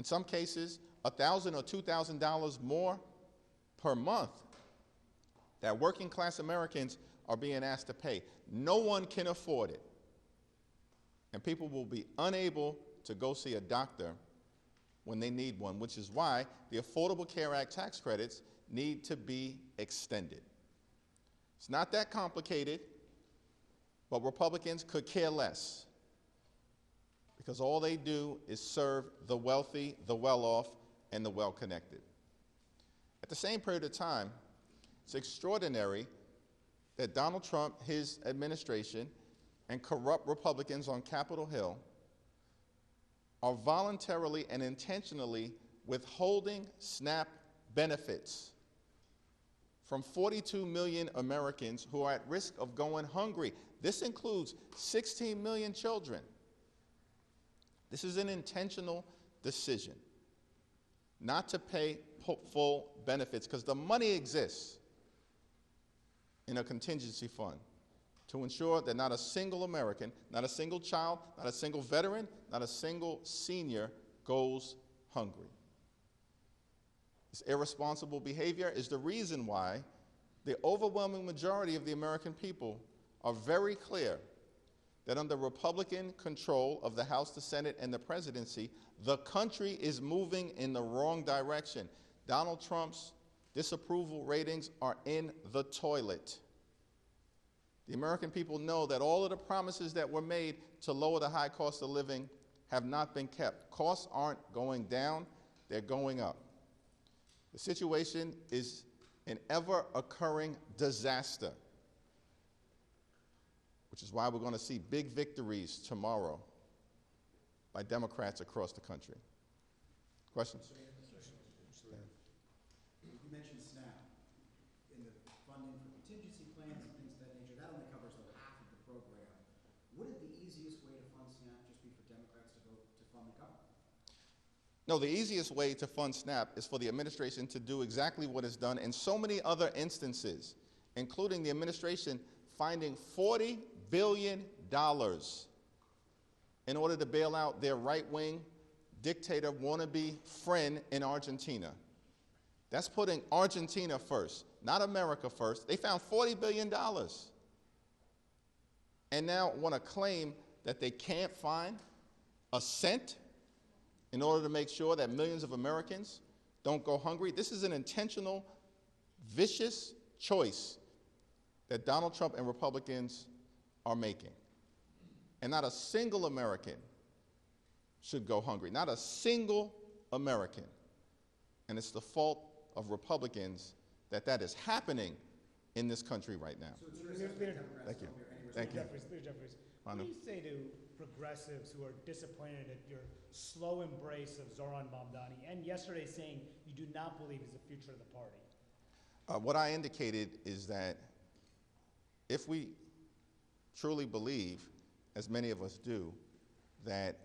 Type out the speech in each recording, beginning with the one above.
some cases, $1,000 or $2,000 more per month that working class Americans are being asked to pay. No one can afford it. And people will be unable to go see a doctor when they need one, which is why the Affordable Care Act tax credits need to be extended. It's not that complicated, but Republicans could care less, because all they do is serve the wealthy, the well-off, and the well-connected. At the same period of time, it's extraordinary that Donald Trump, his administration, and corrupt Republicans on Capitol Hill are voluntarily and intentionally withholding SNAP benefits from 42 million Americans who are at risk of going hungry. This includes 16 million children. This is an intentional decision not to pay full benefits, because the money exists in a contingency fund to ensure that not a single American, not a single child, not a single veteran, not a single senior goes hungry. This irresponsible behavior is the reason why the overwhelming majority of the American people are very clear that under Republican control of the House, the Senate, and the presidency, the country is moving in the wrong direction. Donald Trump's disapproval ratings are in the toilet. The American people know that all of the promises that were made to lower the high cost of living have not been kept. Costs aren't going down, they're going up. The situation is an ever-occurring disaster, which is why we're going to see big victories tomorrow by Democrats across the country. Questions? You mentioned SNAP in the funding for contingency plans and things of that nature. That only covers half of the program. Wouldn't the easiest way to fund SNAP just be for Democrats to vote to fund the government? No, the easiest way to fund SNAP is for the administration to do exactly what is done in so many other instances, including the administration finding $40 billion in order to bail out their right-wing dictator wannabe friend in Argentina. That's putting Argentina first, not America first. They found $40 billion and now want to claim that they can't find a cent in order to make sure that millions of Americans don't go hungry. This is an intentional, vicious choice that Donald Trump and Republicans are making. And not a single American should go hungry. Not a single American. And it's the fault of Republicans that that is happening in this country right now. Thank you. Thank you. Jeffries, what do you say to progressives who are disappointed at your slow embrace of Zoran Mamdani, and yesterday saying you do not believe he's the future of the party? What I indicated is that if we truly believe, as many of us do, that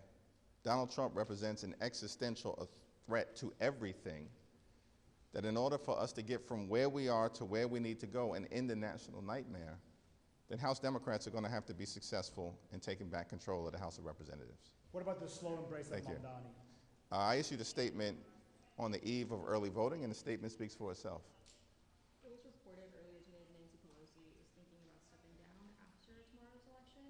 Donald Trump represents an existential threat to everything, that in order for us to get from where we are to where we need to go and end the national nightmare, then House Democrats are going to have to be successful in taking back control of the House of Representatives. What about the slow embrace of Mamdani? I issued a statement on the eve of early voting, and the statement speaks for itself. It was reported earlier today that Nancy Pelosi is thinking about stepping down after tomorrow's election.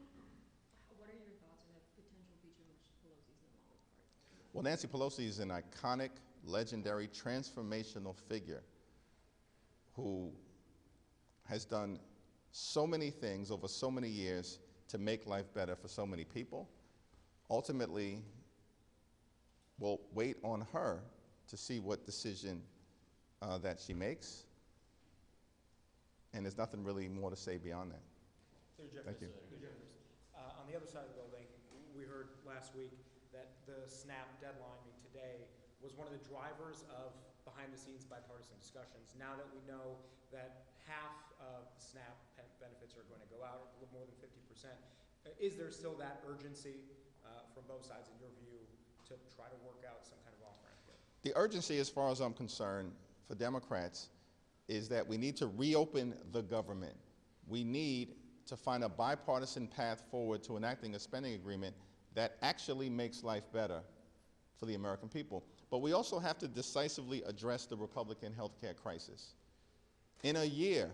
What are your thoughts on the potential future in which Pelosi is no longer part of the party? Well, Nancy Pelosi is an iconic, legendary, transformational figure who has done so many things over so many years to make life better for so many people. Ultimately, we'll wait on her to see what decision that she makes. And there's nothing really more to say beyond that. Thank you. On the other side of the building, we heard last week that the SNAP deadline today was one of the drivers of behind-the-scenes bipartisan discussions. Now that we know that half of SNAP benefits are going to go out, a little more than 50%, is there still that urgency from both sides, in your view, to try to work out some kind of off-ramp here? The urgency, as far as I'm concerned, for Democrats is that we need to reopen the government. We need to find a bipartisan path forward to enacting a spending agreement that actually makes life better for the American people. But we also have to decisively address the Republican healthcare crisis. In a year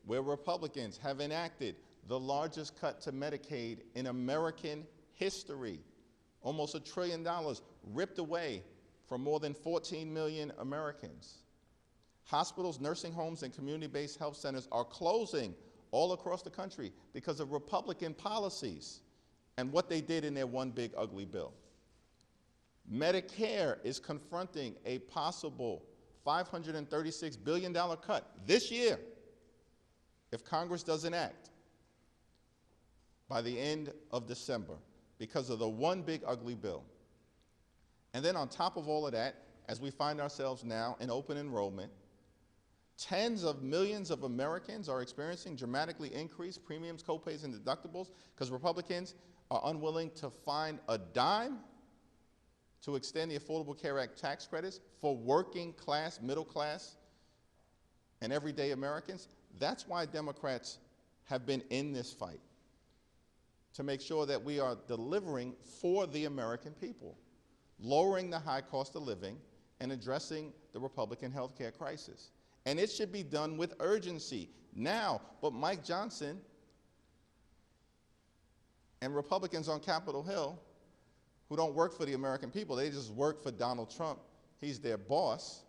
where Republicans have enacted the largest cut to Medicaid in American history, almost $1 trillion ripped away from more than 14 million Americans. Hospitals, nursing homes, and community-based health centers are closing all across the country because of Republican policies and what they did in their one big ugly bill. Medicare is confronting a possible $536 billion cut this year if Congress doesn't act by the end of December because of the one big ugly bill. And then on top of all of that, as we find ourselves now in open enrollment, tens of millions of Americans are experiencing dramatically increased premiums, copays, and deductibles because Republicans are unwilling to find a dime to extend the Affordable Care Act tax credits for working class, middle class, and everyday Americans. That's why Democrats have been in this fight, to make sure that we are delivering for the American people, lowering the high cost of living and addressing the Republican health care crisis. And it should be done with urgency now. But Mike Johnson and Republicans on Capitol Hill, who don't work for the American people, they just work for Donald Trump, he's their boss,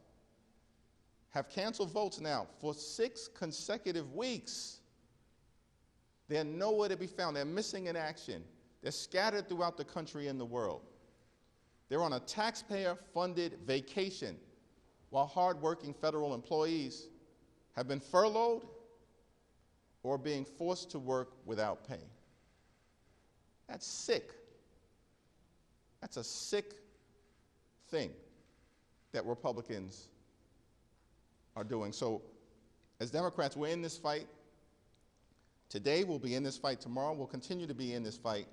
have canceled votes now for 6 consecutive weeks. They're nowhere to be found. They're missing in action. They're scattered throughout the country and the world. They're on a taxpayer-funded vacation while hardworking federal employees have been furloughed or being forced to work without pay. That's sick. That's a sick thing that Republicans are doing. So as Democrats, we're in this fight. Today, we'll be in this fight. Tomorrow, we'll continue to be in this fight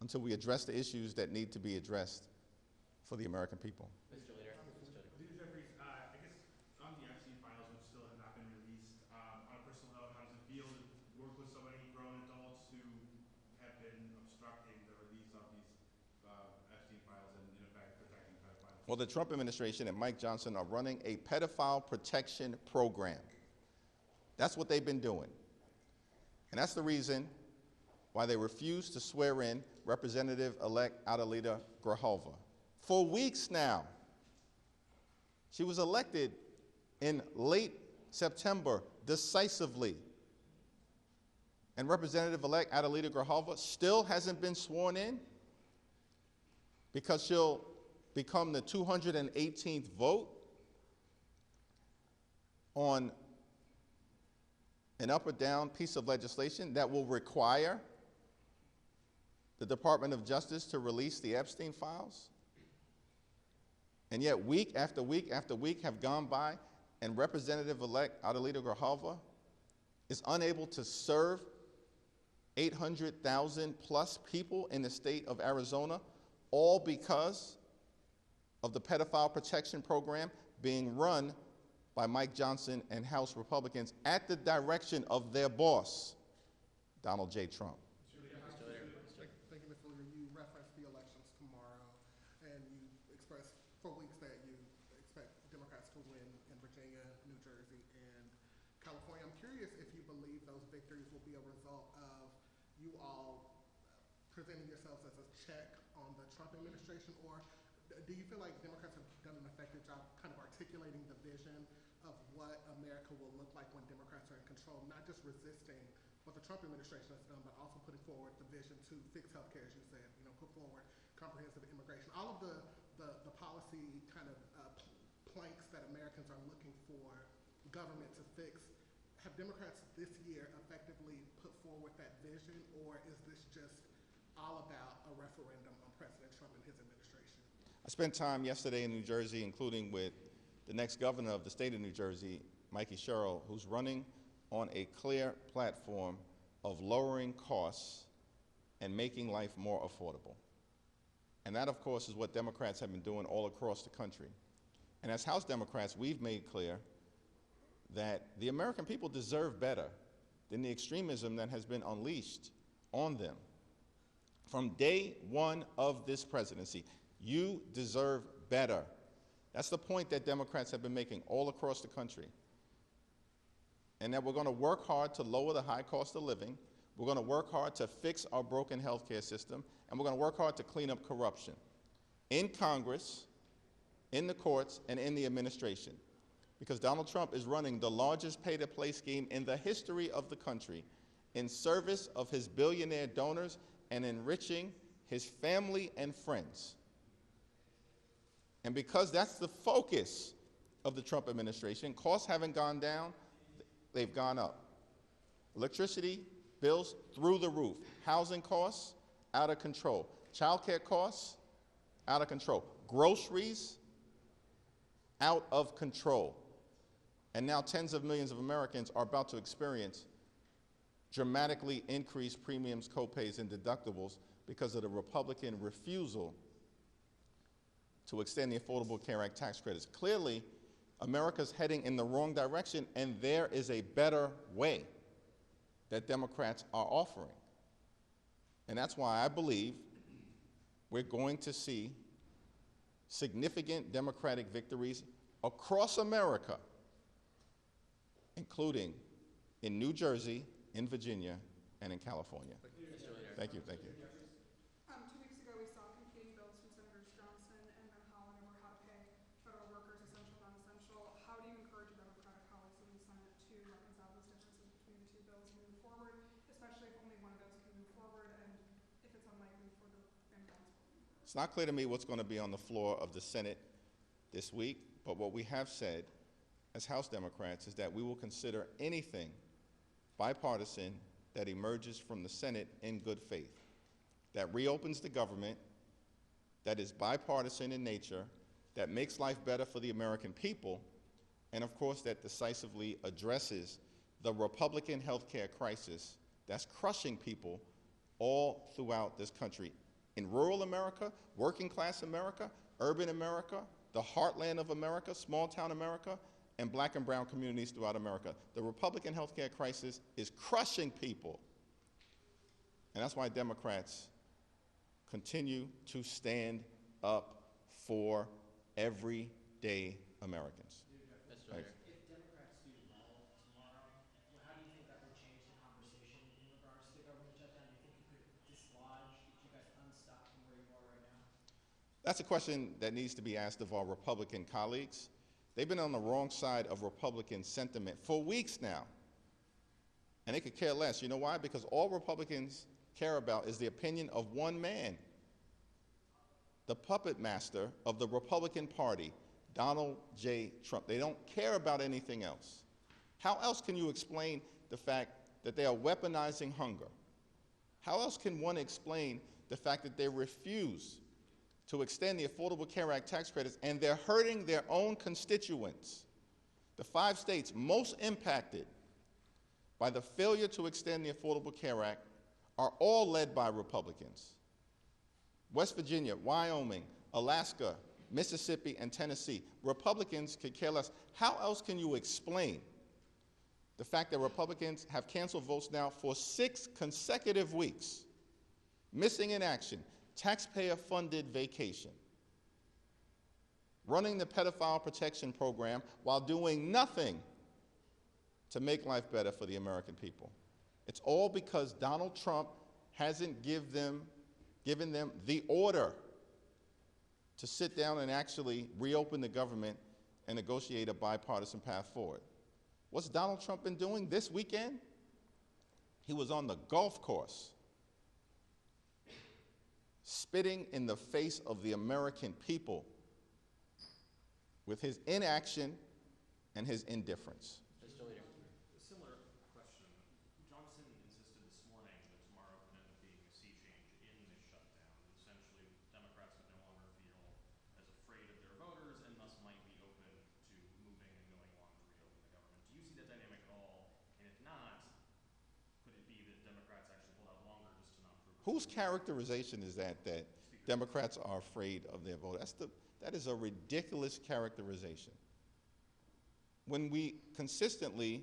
until we address the issues that need to be addressed for the American people. Mr. Leader. Leader Jeffries, I guess on the Epstein files, which still have not been released, on a personal note, how does it feel to work with so many grown adults who have been obstructing the release of these Epstein files and, in effect, protecting pedophiles? Well, the Trump administration and Mike Johnson are running a pedophile protection program. That's what they've been doing. And that's the reason why they refused to swear in Representative-elect Adelita Grijalva. For weeks now. She was elected in late September decisively. And Representative-elect Adelita Grijalva still hasn't been sworn in because she'll become the 218th vote on an up or down piece of legislation that will require the Department of Justice to release the Epstein files. And yet week after week after week have gone by and Representative-elect Adelita Grijalva is unable to serve 800,000 plus people in the state of Arizona, all because of the pedophile protection program being run by Mike Johnson and House Republicans at the direction of their boss, Donald J. Trump. Thank you, Mr. Leader. You referenced the elections tomorrow, and you expressed for weeks that you expect Democrats to win in Virginia, New Jersey, and California. I'm curious if you believe those victories will be a result of you all presenting yourselves as a check on the Trump administration, or do you feel like Democrats have done an effective job kind of articulating the vision of what America will look like when Democrats are in control, not just resisting what the Trump administration has done, but also putting forward the vision to fix healthcare, as you said, put forward comprehensive immigration, all of the policy kind of planks that Americans are looking for government to fix. Have Democrats this year effectively put forward that vision, or is this just all about a referendum on President Trump and his administration? I spent time yesterday in New Jersey, including with the next governor of the state of New Jersey, Mikey Sherrill, who's running on a clear platform of lowering costs and making life more affordable. And that, of course, is what Democrats have been doing all across the country. And as House Democrats, we've made clear that the American people deserve better than the extremism that has been unleashed on them. From day one of this presidency, you deserve better That's the point that Democrats have been making all across the country. And that we're going to work hard to lower the high cost of living. We're going to work hard to fix our broken healthcare system. And we're going to work hard to clean up corruption in Congress, in the courts, and in the administration. Because Donald Trump is running the largest pay-to-play scheme in the history of the country in service of his billionaire donors and enriching his family and friends. And because that's the focus of the Trump administration, costs haven't gone down, they've gone up. Electricity bills through the roof. Housing costs, out of control. Child care costs, out of control. Groceries, out of control. And now tens of millions of Americans are about to experience dramatically increased premiums, copays, and deductibles because of the Republican refusal to extend the Affordable Care Act tax credits. Clearly, America's heading in the wrong direction, and there is a better way that Democrats are offering. And that's why I believe we're going to see significant Democratic victories across America, including in New Jersey, in Virginia, and in California. Thank you, thank you. 2 weeks ago, we saw competing bills from Senators Johnson and Van Hollen over how to pay federal workers, essential, non-essential. How do you encourage your Democratic colleagues in the Senate to reconcile those differences between the two bills moving forward, especially if only one of those can move forward and if it's unlikely for the Van Hollen's vote to move forward? It's not clear to me what's going to be on the floor of the Senate this week, but what we have said as House Democrats is that we will consider anything bipartisan that emerges from the Senate in good faith, that reopens the government, that is bipartisan in nature, that makes life better for the American people, and of course that decisively addresses the Republican healthcare crisis that's crushing people all throughout this country. In rural America, working class America, urban America, the heartland of America, small town America, and black and brown communities throughout America. The Republican healthcare crisis is crushing people. And that's why Democrats continue to stand up for everyday Americans. Thanks. If Democrats do well tomorrow, how do you think that would change the conversation in regards to the government shutdown? Do you think it could dislodge, get you guys unstuck from where you are right now? That's a question that needs to be asked of our Republican colleagues. They've been on the wrong side of Republican sentiment for weeks now. And they could care less. You know why? Because all Republicans care about is the opinion of one man, the puppet master of the Republican Party, Donald J. Trump. They don't care about anything else. How else can you explain the fact that they are weaponizing hunger? How else can one explain the fact that they refuse to extend the Affordable Care Act tax credits, and they're hurting their own constituents? The 5 states most impacted by the failure to extend the Affordable Care Act are all led by Republicans. West Virginia, Wyoming, Alaska, Mississippi, and Tennessee. Republicans could care less. How else can you explain the fact that Republicans have canceled votes now for 6 consecutive weeks, missing in action, taxpayer-funded vacation, running the pedophile protection program while doing nothing to make life better for the American people? It's all because Donald Trump hasn't given them the order to sit down and actually reopen the government and negotiate a bipartisan path forward. What's Donald Trump been doing this weekend? He was on the golf course, spitting in the face of the American people with his inaction and his indifference. Mr. Leader. A similar question. Johnson insisted this morning that tomorrow could end up being a sea change in this shutdown. Essentially, Democrats would no longer feel as afraid of their voters and thus might be open to moving and going along to reopen the government. Do you see that dynamic at all? And if not, could it be that Democrats actually hold out longer just to not prove? Whose characterization is that Democrats are afraid of their voters? That is a ridiculous characterization. When we consistently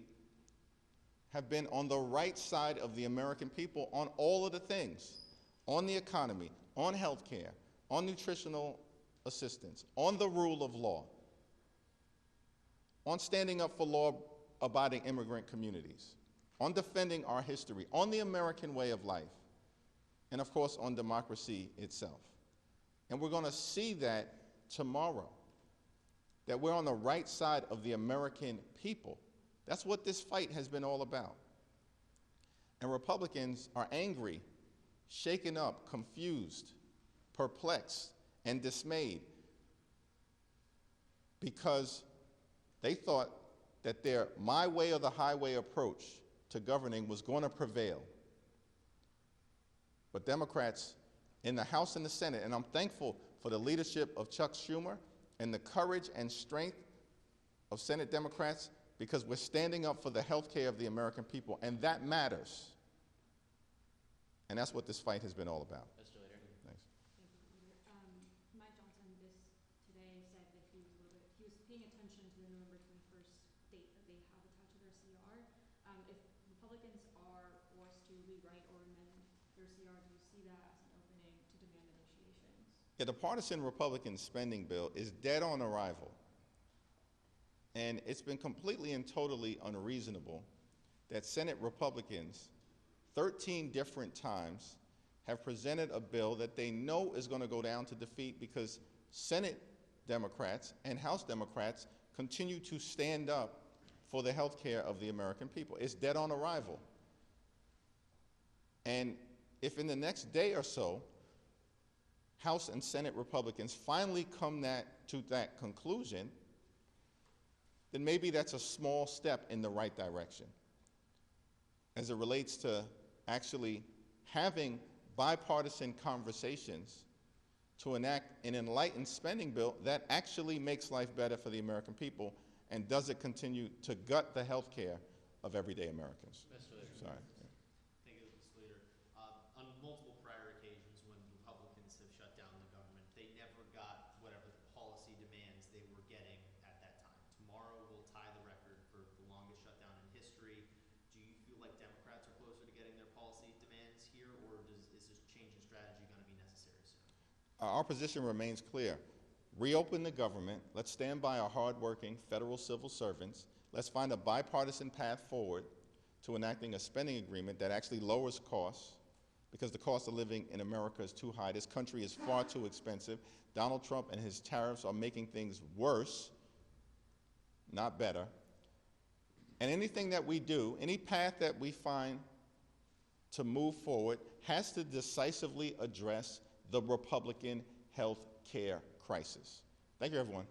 have been on the right side of the American people on all of the things, on the economy, on health care, on nutritional assistance, on the rule of law. on standing up for law-abiding immigrant communities, on defending our history, on the American way of life, and of course on democracy itself. And we're going to see that tomorrow, that we're on the right side of the American people. That's what this fight has been all about. And Republicans are angry, shaken up, confused, perplexed, and dismayed because they thought that their my way or the highway approach to governing was going to prevail. But Democrats in the House and the Senate, and I'm thankful for the leadership of Chuck Schumer and the courage and strength of Senate Democrats, because we're standing up for the health care of the American people, and that matters. And that's what this fight has been all about. Thanks. Thank you, Leader. Mike Johnson today said that he was paying attention to the November 21st date that they have attached to their CR. If Republicans are forced to rewrite or amend their CR, do you see that as an opening to demand negotiations? Yeah, the partisan Republican spending bill is dead on arrival. And it's been completely and totally unreasonable that Senate Republicans 13 different times have presented a bill that they know is going to go down to defeat because Senate Democrats and House Democrats continue to stand up for the health care of the American people. It's dead on arrival. And if in the next day or so, House and Senate Republicans finally come to that conclusion, then maybe that's a small step in the right direction as it relates to actually having bipartisan conversations to enact an enlightened spending bill that actually makes life better for the American people and doesn't continue to gut the health care of everyday Americans. Mr. Leader. Sorry. Thank you, Mr. Leader. On multiple prior occasions when Republicans have shut down the government, they never got whatever the policy demands they were getting at that time. Tomorrow will tie the record for the longest shutdown in history. Do you feel like Democrats are closer to getting their policy demands here, or is this change in strategy going to be necessary soon? Our position remains clear. Reopen the government. Let's stand by our hardworking federal civil servants. Let's find a bipartisan path forward to enacting a spending agreement that actually lowers costs, because the cost of living in America is too high. This country is far too expensive. Donald Trump and his tariffs are making things worse, not better. And anything that we do, any path that we find to move forward, has to decisively address the Republican health care crisis. Thank you, everyone.